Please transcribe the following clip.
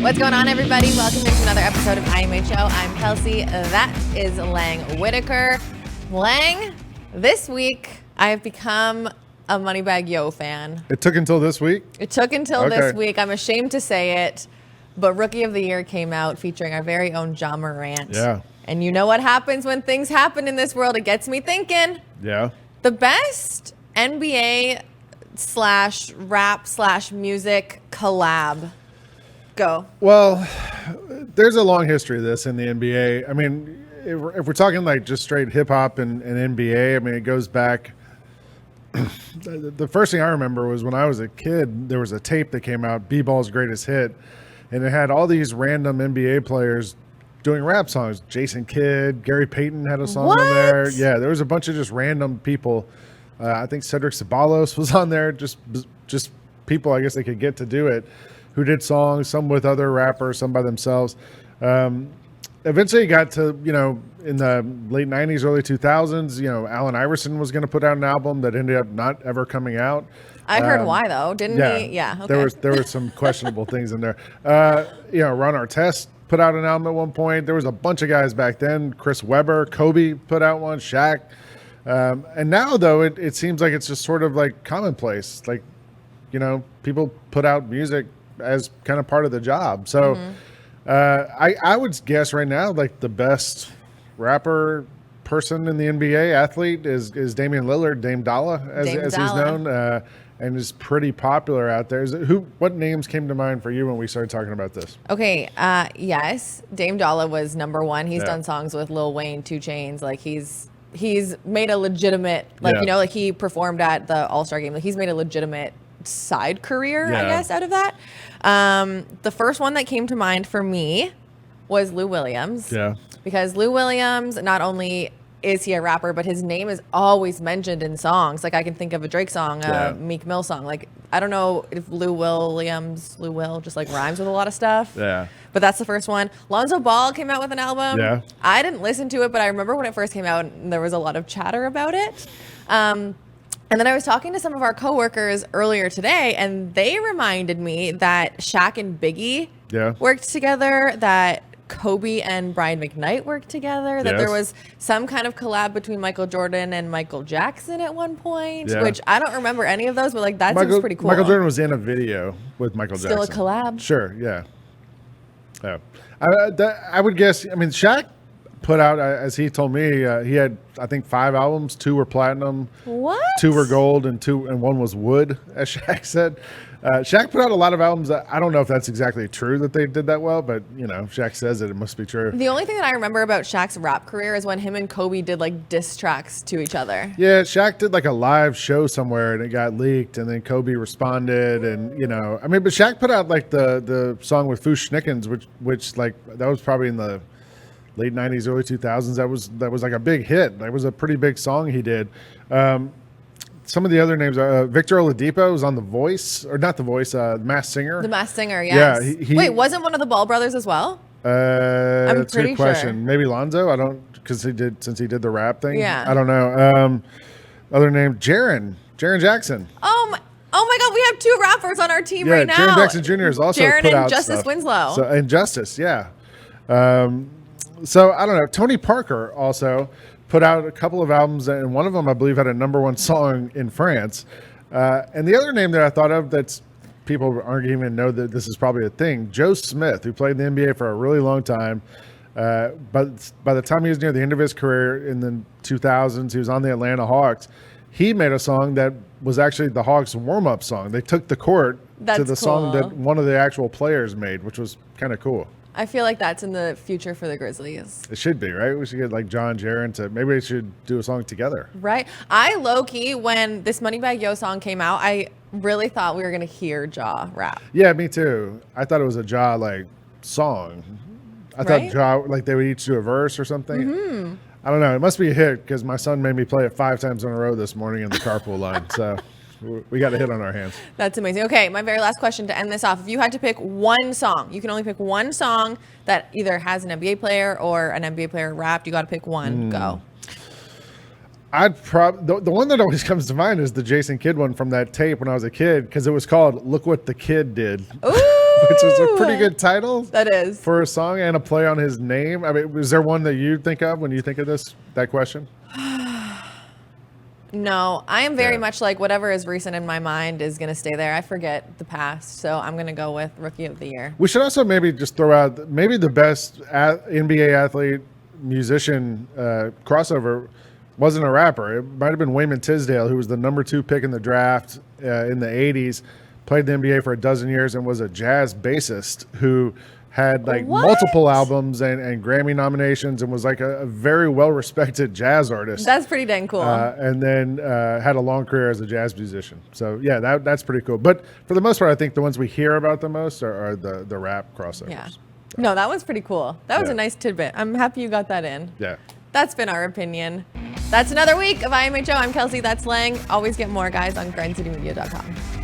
What's going on, everybody? Welcome into another episode of IMHO. I'm Kelcey. That is Lang Whitaker. Lang, this week I have become a Moneybagg Yo fan. It took until this week? It took until this week. I'm ashamed to say it, but Rookie of the Year came out featuring our very own Ja Morant. Yeah. And you know what happens when things happen in this world? It gets me thinking. Yeah. The best NBA / rap / music collab. Go. Well, there's a long history of this in the NBA. I mean, if we're talking like just straight hip hop and NBA, I mean, it goes back. The first thing I remember was when I was a kid, there was a tape that came out, B-Ball's Greatest Hit, and it had all these random NBA players doing rap songs. Jason Kidd, Gary Payton had a song on there. Yeah, there was a bunch of just random people. I think Cedric Ceballos was on there. Just people, I guess they could get to do it, who did songs, some with other rappers, some by themselves. Eventually it got to, in the late 90s, early 2000s, Allen Iverson was going to put out an album that ended up not ever coming out. I heard why, though. Didn't he? Yeah. Okay. There were some questionable things in there. Ron Artest put out an album at one point. There was a bunch of guys back then. Chris Webber, Kobe put out one, Shaq. And now, though, it seems like it's just sort of like commonplace. Like, people put out music as kind of part of the job. So I would guess right now, like the best rapper person in the NBA, athlete, is Damian Lillard, Dame Dollar, as he's known, and is pretty popular out there. What names came to mind for you when we started talking about this? Okay, yes, Dame Dollar was number one. He's done songs with Lil Wayne, 2 Chainz. Like he's made a legitimate, like he performed at the All-Star game. Like he's made a legitimate side career, I guess, out of that. The first one that came to mind for me was Lou Williams. Yeah. Because Lou Williams, not only is he a rapper, but his name is always mentioned in songs. Like I can think of a Drake song, a Meek Mill song. Like I don't know if Lou Will just like rhymes with a lot of stuff. Yeah. But that's the first one. Lonzo Ball came out with an album. Yeah. I didn't listen to it, but I remember when it first came out and there was a lot of chatter about it. And then I was talking to some of our coworkers earlier today, and they reminded me that Shaq and Biggie worked together, that Kobe and Brian McKnight worked together, that there was some kind of collab between Michael Jordan and Michael Jackson at one point, which I don't remember any of those, but like that seems pretty cool. Michael Jordan was in a video with Michael Jackson. Still a collab? Sure, yeah. Yeah. I would guess, Shaq put out, as he told me, he had, I think, 5 albums. 2 were platinum. What? 2 were gold, and 1 was wood, as Shaq said. Shaq put out a lot of albums. I don't know if that's exactly true that they did that well, but Shaq says it must be true. The only thing that I remember about Shaq's rap career is when him and Kobe did like diss tracks to each other. Yeah, Shaq did like a live show somewhere and it got leaked, and then Kobe responded, and but Shaq put out like the song with Foosh Schnickens, which like that was probably in the late 90s, early 2000s. That was like a big hit. That was a pretty big song he did. Some of the other names, Victor Oladipo was on The Voice, or not The Voice, Masked Singer. The Masked Singer, yes. Yeah. Wait, wasn't one of the Ball brothers as well? That's a good question. Sure. Maybe Lonzo. I don't, since he did the rap thing. Yeah. I don't know. Other name, Jaren Jackson. Oh my God, we have 2 rappers on our team right now. Jaren Jackson Jr. is also Jaren put and out Justise stuff. Winslow. So, and Justice, yeah. So I don't know. Tony Parker also put out a couple of albums, and one of them I believe had a #1 song in France. And the other name that I thought of that's people aren't even know that this is probably a thing, Joe Smith, who played in the NBA for a really long time. But by the time he was near the end of his career in the 2000s, he was on the Atlanta Hawks. He made a song that was actually the Hawks' warm-up song. They took the court to the song that one of the actual players made, which was kind of cool. I feel like that's in the future for the Grizzlies. It should be, right? We should get like John Jaren to, maybe we should do a song together. Right. I low-key, when this Moneybagg Yo song came out, I really thought we were going to hear Ja rap. Yeah, me too. I thought it was a Ja like song. I thought Ja, like they would each do a verse or something. Mm-hmm. I don't know. It must be a hit because my son made me play it 5 times in a row this morning in the carpool line. So we got a hit on our hands. That's amazing. Okay, my very last question to end this off. If you had to pick one song, you can only pick one song that either has an NBA player or an NBA player rapped. You got to pick one. Go. the one that always comes to mind is the Jason Kidd one from that tape when I was a kid, because it was called "Look What the Kid Did," which was a pretty good title. That is for a song and a play on his name. I mean, was there one that you think of when you think of that question? No, I am very much like whatever is recent in my mind is going to stay there. I forget the past, so I'm going to go with Rookie of the Year. We should also maybe just throw out maybe the best NBA athlete musician crossover wasn't a rapper. It might have been Wayman Tisdale, who was the number 2 pick in the draft in the 80s, played the NBA for a dozen years and was a jazz bassist who had like multiple albums and Grammy nominations and was like a very well-respected jazz artist. That's pretty dang cool. And then had a long career as a jazz musician. So yeah, that's pretty cool. But for the most part, I think the ones we hear about the most are the rap crossovers. Yeah. No, that was pretty cool. That was a nice tidbit. I'm happy you got that in. Yeah. That's been our opinion. That's another week of IMHO. I'm Kelcey. That's Lang. Always get more, guys, on grindcitymedia.com.